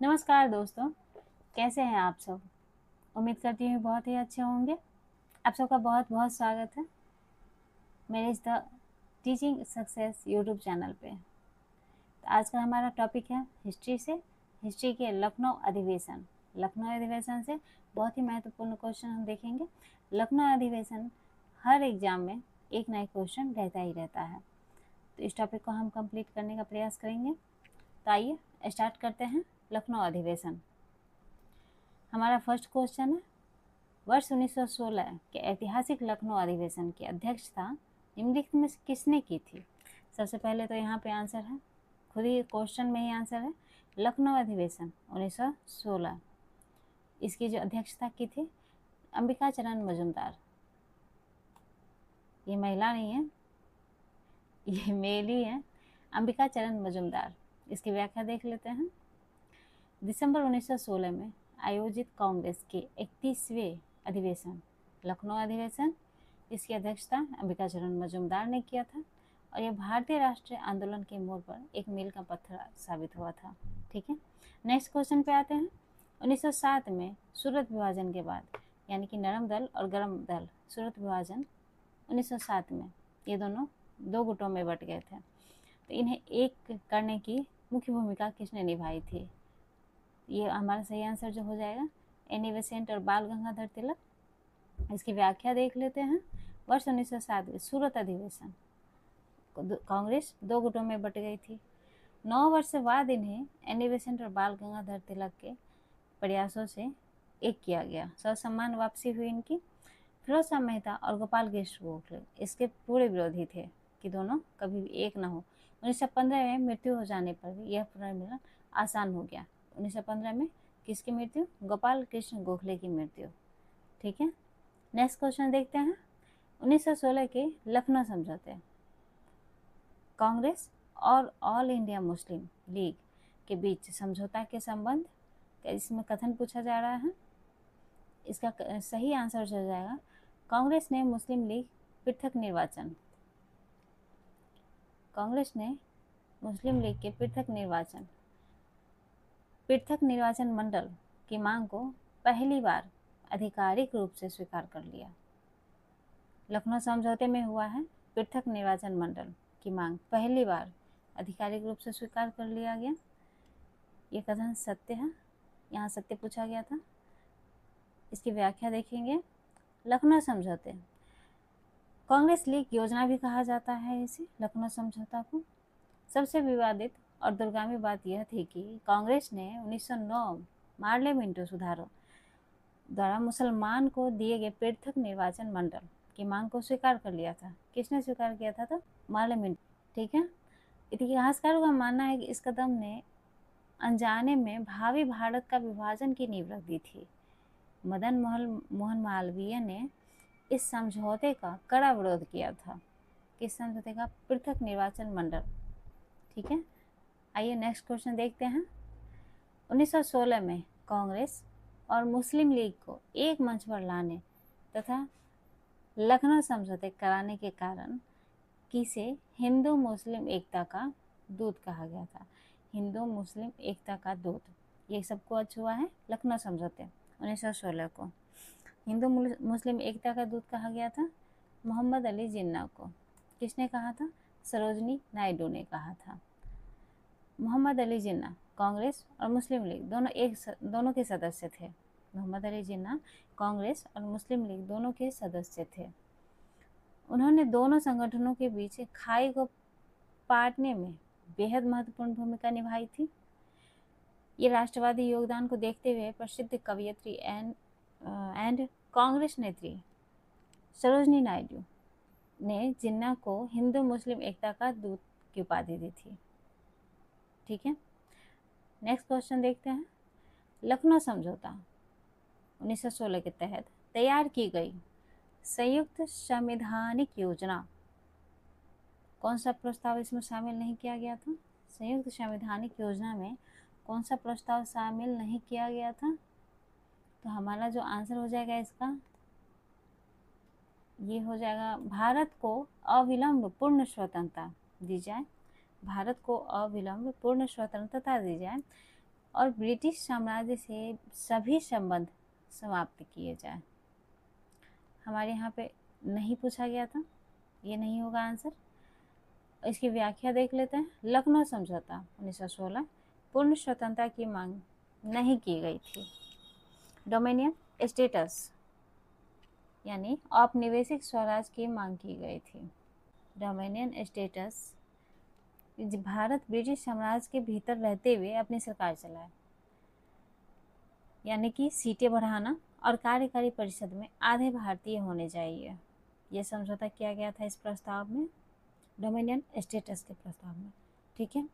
नमस्कार दोस्तों, कैसे हैं आप सब? उम्मीद करती हूँ बहुत ही अच्छे होंगे। आप सबका बहुत बहुत स्वागत है मेरे इस the teaching success YouTube channel पे। तो आज का हमारा टॉपिक है हिस्ट्री के लखनऊ अधिवेशन। लखनऊ अधिवेशन से बहुत ही महत्वपूर्ण क्वेश्चन हम देखेंगे। लखनऊ अधिवेशन हर एग्जाम में एक नया क्वेश्चन रहता ही रहता है, तो इस टॉपिक को हम कंप्लीट करने का प्रयास करेंगे। तो आइए स्टार्ट करते हैं लखनऊ अधिवेशन। हमारा फर्स्ट क्वेश्चन है, वर्ष 1916 के ऐतिहासिक लखनऊ अधिवेशन की अध्यक्षता निम्नलिखित में से किसने की थी? सबसे पहले तो यहाँ पे आंसर है, खुद ही क्वेश्चन में ही आंसर है, लखनऊ अधिवेशन 1916, इसकी जो अध्यक्षता की थी अंबिका चरण मजूमदार। ये महिला नहीं है, ये मेल ही है, अंबिका चरण मजूमदार। इसकी व्याख्या देख लेते हैं। दिसंबर 1916 में आयोजित कांग्रेस के 31वें अधिवेशन लखनऊ अधिवेशन, इसकी अध्यक्षता अंबिका चरण मजूमदार ने किया था और यह भारतीय राष्ट्रीय आंदोलन के मोड़ पर एक मील का पत्थर साबित हुआ था। ठीक है, नेक्स्ट क्वेश्चन पे आते हैं। 1907 में सूरत विभाजन के बाद, यानी कि नरम दल और गरम दल सूरत विभाजन 1907 में, ये दोनों दो गुटों में बट गए थे। तो इन्हें एक करने की मुख्य भूमिका किसने निभाई थी? ये हमारा सही आंसर जो हो जाएगा, एनी बेसेंट और बाल गंगाधर तिलक। इसकी व्याख्या देख लेते हैं। वर्ष 1907 में सूरत अधिवेशन, कांग्रेस दो गुटों में बट गई थी। 9 वर्ष बाद इन्हें एनी बेसेंट और बाल गंगाधर तिलक के प्रयासों से एक किया गया। ससम्मान वापसी हुई इनकी। फिरोज शाह मेहता और गोपाल कृष्ण गोखले इसके पूरे विरोधी थे कि दोनों कभी भी एक न हो। 1915 में मृत्यु हो जाने पर भी यह पुनर्मिलन आसान हो गया। 1915 में किसकी मृत्यु? गोपाल कृष्ण गोखले की मृत्यु। ठीक है, नेक्स्ट क्वेश्चन देखते हैं। 1916 के लखनऊ समझौते, कांग्रेस और ऑल इंडिया मुस्लिम लीग के बीच समझौता के संबंध, इसमें कथन पूछा जा रहा है। इसका सही आंसर हो जाएगा, कांग्रेस ने मुस्लिम लीग पृथक निर्वाचन, कांग्रेस ने मुस्लिम लीग के पृथक निर्वाचन मंडल की मांग को पहली बार आधिकारिक रूप से स्वीकार कर लिया। लखनऊ समझौते में हुआ है, पृथक निर्वाचन मंडल की मांग पहली बार आधिकारिक रूप से स्वीकार कर लिया गया। ये कथन सत्य है, यहाँ सत्य पूछा गया था। इसकी व्याख्या देखेंगे। लखनऊ समझौते, कांग्रेस लीग योजना भी कहा जाता है इसे, लखनऊ समझौता को। सबसे विवादित और दुर्गामी बात यह थी कि कांग्रेस ने 1909 मार्ले मिंटो सुधारों द्वारा मुसलमान को दिए गए पृथक निर्वाचन मंडल की मांग को स्वीकार कर लिया था। किसने स्वीकार किया था? तो मार्ले मिंटो। ठीक है, इतिहासकारों का मानना है कि इस कदम ने अनजाने में भावी भारत का विभाजन की नींव रख दी थी। मदन मोहन मालवीय ने इस समझौते का कड़ा विरोध किया था। किस समझौते का? पृथक निर्वाचन मंडल। ठीक है, आइए नेक्स्ट क्वेश्चन देखते हैं। 1916 में कांग्रेस और मुस्लिम लीग को एक मंच पर लाने तथा लखनऊ समझौते कराने के कारण किसे हिंदू मुस्लिम एकता का दूत कहा गया था? हिंदू मुस्लिम एकता का दूत, ये सबको अच्छा हुआ है लखनऊ समझौते 1916 को। हिंदू मुस्लिम एकता का दूत कहा गया था मोहम्मद अली जिन्ना को। किसने कहा था? सरोजनी नायडू ने कहा था। मोहम्मद अली जिन्ना कांग्रेस और मुस्लिम लीग दोनों के सदस्य थे। मोहम्मद अली जिन्ना कांग्रेस और मुस्लिम लीग दोनों के सदस्य थे। उन्होंने दोनों संगठनों के बीच खाई को पाटने में बेहद महत्वपूर्ण भूमिका निभाई थी। ये राष्ट्रवादी योगदान को देखते हुए प्रसिद्ध कवयित्री एंड कांग्रेस नेत्री सरोजनी नायडू ने जिन्ना को हिंदू मुस्लिम एकता का दूत की उपाधि दी थी। ठीक है, नेक्स्ट क्वेश्चन देखते हैं। लखनऊ समझौता 1916 के तहत तैयार की गई संयुक्त संवैधानिक योजना, कौन सा प्रस्ताव इसमें शामिल नहीं किया गया था? संयुक्त संवैधानिक योजना में कौन सा प्रस्ताव शामिल नहीं किया गया था? तो हमारा जो आंसर हो जाएगा इसका, ये हो जाएगा, भारत को अविलंब पूर्ण स्वतंत्रता दी जाए, भारत को अविलंब पूर्ण स्वतंत्रता दी जाए और ब्रिटिश साम्राज्य से सभी संबंध समाप्त किए जाए। हमारे यहाँ पे नहीं पूछा गया था, ये नहीं होगा आंसर। इसकी व्याख्या देख लेते हैं। लखनऊ समझौता 1916 पूर्ण स्वतंत्रता की मांग नहीं की गई थी। डोमिनियन स्टेटस यानी औपनिवेशिक स्वराज की मांग की गई थी। डोमिनियन स्टेटस, भारत ब्रिटिश साम्राज्य के भीतर रहते हुए अपनी सरकार चलाए, यानी कि सीटें बढ़ाना और कार्यकारी परिषद में आधे भारतीय होने चाहिए। यह समझौता किया गया था इस प्रस्ताव में, डोमिनियन स्टेटस के प्रस्ताव में। ठीक है,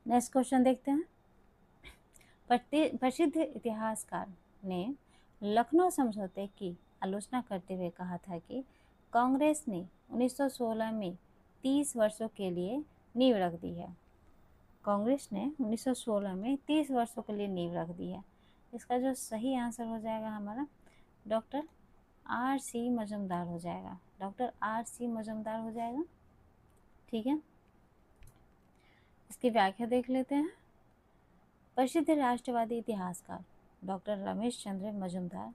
नेक्स्ट क्वेश्चन देखते हैं। प्रसिद्ध इतिहासकार ने लखनऊ समझौते की आलोचना करते हुए कहा था कि कांग्रेस ने 1916 में 30 वर्षों के लिए नींव रख दी है। कांग्रेस ने 1916 में 30 वर्षों के लिए नींव रख दी है। इसका जो सही आंसर हो जाएगा हमारा डॉक्टर R.C. मजूमदार हो जाएगा। Doctor R.C. मजूमदार हो जाएगा। ठीक है, इसकी व्याख्या देख लेते हैं। प्रसिद्ध राष्ट्रवादी इतिहासकार डॉक्टर रमेश चंद्र मजूमदार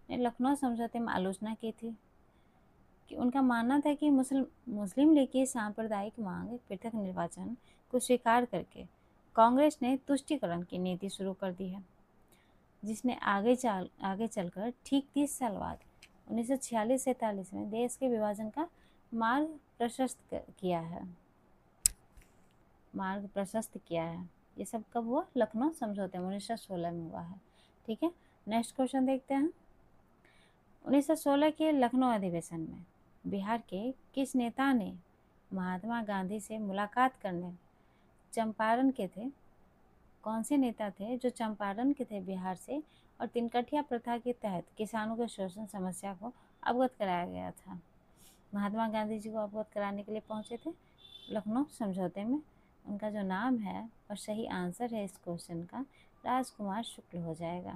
ने लखनऊ समझौते में आलोचना की थी कि उनका मानना था कि मुस्लिम लीग की सांप्रदायिक मांग पृथक निर्वाचन को स्वीकार करके कांग्रेस ने तुष्टीकरण की नीति शुरू कर दी है, जिसने आगे चलकर ठीक 30 साल बाद 1946-47 में देश के विभाजन का मार्ग प्रशस्त किया है। ये सब कब हुआ? लखनऊ समझौते में 1916 में हुआ है। ठीक है, नेक्स्ट क्वेश्चन देखते हैं। 1916 के लखनऊ अधिवेशन में बिहार के किस नेता ने महात्मा गांधी से मुलाकात करने चंपारण के थे? कौन से नेता थे जो चंपारण के थे बिहार से, और तिनकठिया प्रथा के तहत किसानों के शोषण समस्या को अवगत कराया गया था? महात्मा गांधी जी को अवगत कराने के लिए पहुंचे थे लखनऊ समझौते में। उनका जो नाम है और सही आंसर है इस क्वेश्चन का, राजकुमार शुक्ल हो जाएगा।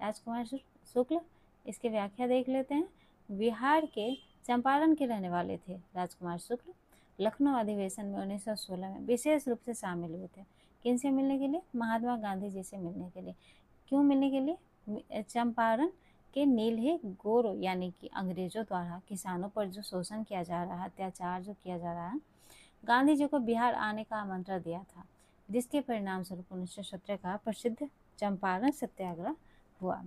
राजकुमार शुक्ल, इसकी व्याख्या देख लेते हैं। बिहार के चंपारण के रहने वाले थे राजकुमार शुक्ल। लखनऊ अधिवेशन में 1916 में विशेष रूप से शामिल हुए थे। किन से मिलने के लिए? महात्मा गांधी जी से मिलने के लिए। क्यों मिलने के लिए? चंपारण के नीलहे गोरो यानी कि अंग्रेजों द्वारा किसानों पर जो शोषण किया जा रहा है, अत्याचार जो किया जा रहा है, गांधी जी को बिहार आने का आमंत्रण दिया था, जिसके परिणाम स्वरूप 1917 का प्रसिद्ध चंपारण सत्याग्रह हुआ।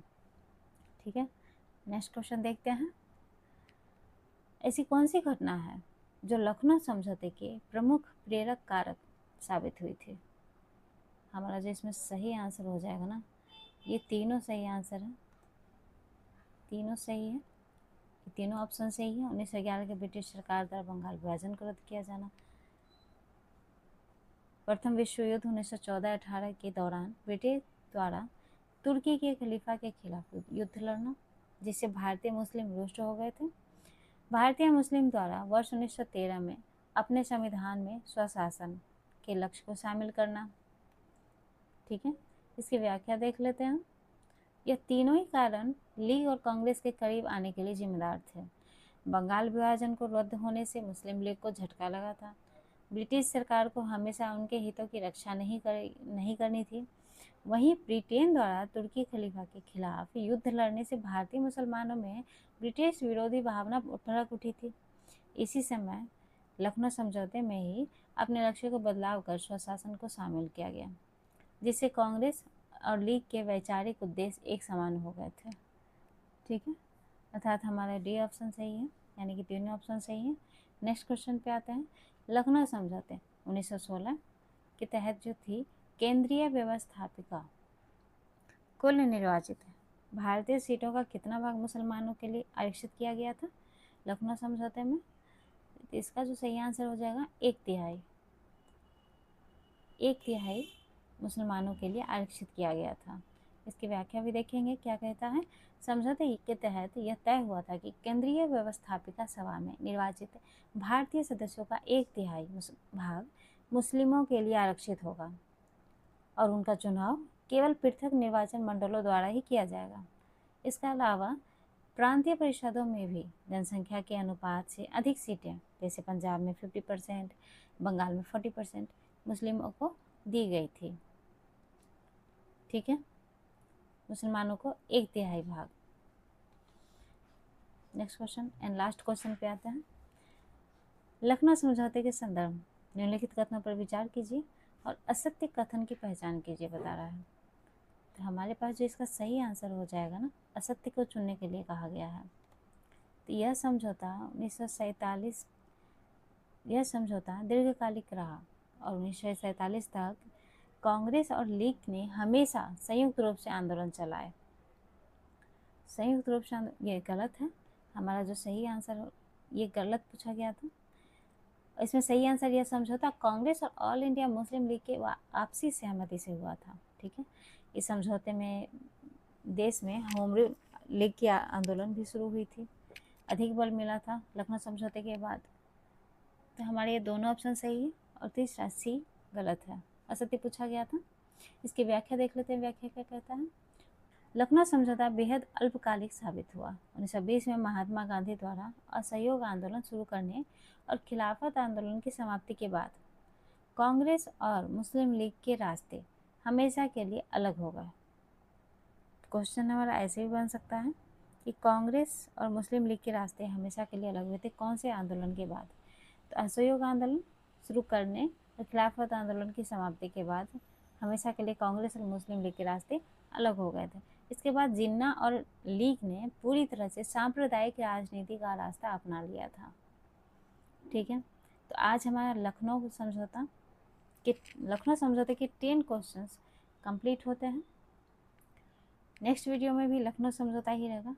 ठीक है, नेक्स्ट क्वेश्चन देखते हैं। ऐसी कौन सी घटना है जो लखनऊ समझौते के प्रमुख प्रेरक कारक साबित हुई थी? हमारा जो इसमें सही आंसर हो जाएगा ना, ये तीनों सही आंसर है, तीनों सही है, तीनों ऑप्शन सही है। 1911 के ब्रिटिश सरकार द्वारा बंगाल विभाजन को रद्द किया जाना, प्रथम विश्व युद्ध 1914-18 के दौरान ब्रिटेन द्वारा तुर्की के खलीफा के खिलाफ युद्ध लड़ना, जिससे भारतीय मुस्लिम रुष्ट हो गए थे। भारतीय मुस्लिम द्वारा वर्ष 1913 में अपने संविधान में स्वशासन के लक्ष्य को शामिल करना। ठीक है, इसकी व्याख्या देख लेते हैं। यह तीनों ही कारण लीग और कांग्रेस के करीब आने के लिए जिम्मेदार थे। बंगाल विभाजन को रद्द होने से मुस्लिम लीग को झटका लगा था। ब्रिटिश सरकार को हमेशा उनके हितों की रक्षा नहीं करनी थी। वहीं ब्रिटेन द्वारा तुर्की खलीफा के खिलाफ युद्ध लड़ने से भारतीय मुसलमानों में ब्रिटिश विरोधी भावना भड़क उठी थी। इसी समय लखनऊ समझौते में ही अपने लक्ष्य को बदलाव कर स्वशासन को शामिल किया गया, जिससे कांग्रेस और लीग के वैचारिक उद्देश्य एक समान हो गए थे। ठीक है, अर्थात हमारा डी ऑप्शन सही है, यानी कि तीनों ऑप्शन सही है। नेक्स्ट क्वेश्चन पे आते हैं। लखनऊ समझौते 1916 के तहत जो थी केंद्रीय व्यवस्थापिका कुल निर्वाचित है भारतीय सीटों का कितना भाग मुसलमानों के लिए आरक्षित किया गया था लखनऊ समझौते में? तो इसका जो सही आंसर हो जाएगा 1/3। 1/3 मुसलमानों के लिए आरक्षित किया गया था। इसकी व्याख्या भी देखेंगे क्या कहता है। समझौते के तहत यह तय हुआ था कि केंद्रीय व्यवस्थापिका सभा में निर्वाचित भारतीय सदस्यों का 1/3 भाग मुस्लिमों के लिए आरक्षित होगा और उनका चुनाव केवल पृथक निर्वाचन मंडलों द्वारा ही किया जाएगा। इसके अलावा प्रांतीय परिषदों में भी जनसंख्या के अनुपात से अधिक सीटें, जैसे पंजाब में 50%, बंगाल में 40% मुस्लिमों को दी गई थी। ठीक है, मुसलमानों को 1/3 भाग। Next question and last question पे आते हैं। लखनऊ समझौते के संदर्भ निम्नलिखित कथनों पर विचार कीजिए और असत्य कथन की पहचान कीजिए, बता रहा है। तो हमारे पास जो इसका सही आंसर हो जाएगा ना, असत्य को चुनने के लिए कहा गया है। तो यह समझौता 1947 यह समझौता दीर्घकालिक रहा और 1947 तक कांग्रेस और लीग ने हमेशा संयुक्त रूप से आंदोलन चलाए। संयुक्त रूप से ये गलत है, हमारा जो सही आंसर ये गलत पूछा गया था। इसमें सही आंसर यह समझौता कांग्रेस और ऑल इंडिया मुस्लिम लीग के आपसी सहमति से हुआ था। ठीक है, इस समझौते में देश में होम रूल लीग की आंदोलन भी शुरू हुई थी, अधिक बल मिला था लखनऊ समझौते के बाद। तो हमारे ये दोनों ऑप्शन सही है और तीसरा सी गलत है, असत्य पूछा गया था। इसकी व्याख्या देख लेते हैं, व्याख्या क्या कहता है। लखनऊ समझौता बेहद अल्पकालिक साबित हुआ। 1920 में महात्मा गांधी द्वारा असहयोग आंदोलन शुरू करने और खिलाफत आंदोलन की समाप्ति के बाद कांग्रेस और मुस्लिम लीग के रास्ते हमेशा के लिए अलग हो गए। क्वेश्चन हमारा ऐसे भी बन सकता है कि कांग्रेस और मुस्लिम लीग के रास्ते हमेशा के लिए अलग हुए थे, कौन से आंदोलन के बाद? तो असहयोग आंदोलन शुरू करने और खिलाफत आंदोलन की समाप्ति के बाद हमेशा के लिए कांग्रेस और मुस्लिम लीग के रास्ते अलग हो गए थे। इसके बाद जिन्ना और लीग ने पूरी तरह से सांप्रदायिक राजनीति का रास्ता अपना लिया था। ठीक है, तो आज हमारा लखनऊ समझौते के 10 क्वेश्चंस कंप्लीट होते हैं। नेक्स्ट वीडियो में भी लखनऊ समझौता ही रहेगा,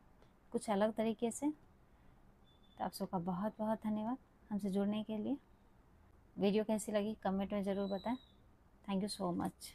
कुछ अलग तरीके से। तो आप सबका बहुत बहुत धन्यवाद हमसे जुड़ने के लिए। वीडियो कैसी लगी कमेंट में ज़रूर बताएं। Thank you so much.